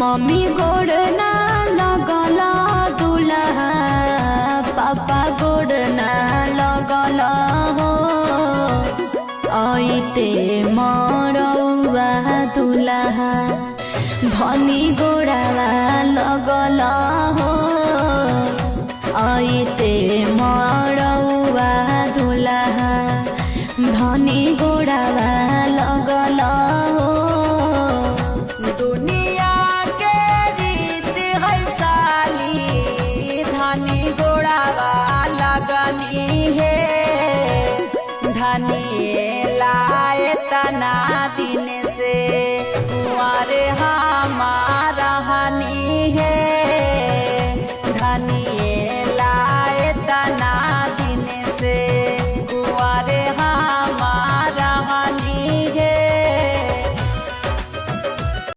Mummy गोड़ ना लगल दुल्हा पापा गोड़ ना लगल हो आइते मरौआ दुल्हा धनी गोड़ावा लगल हो आइते मरौआ दुल्हा धनी गोड़ावा लगल हो। दुनिया के रीत है साली धनी गोड़ावा लगनी है धनी लाए तना दिन से कुंवारे हमार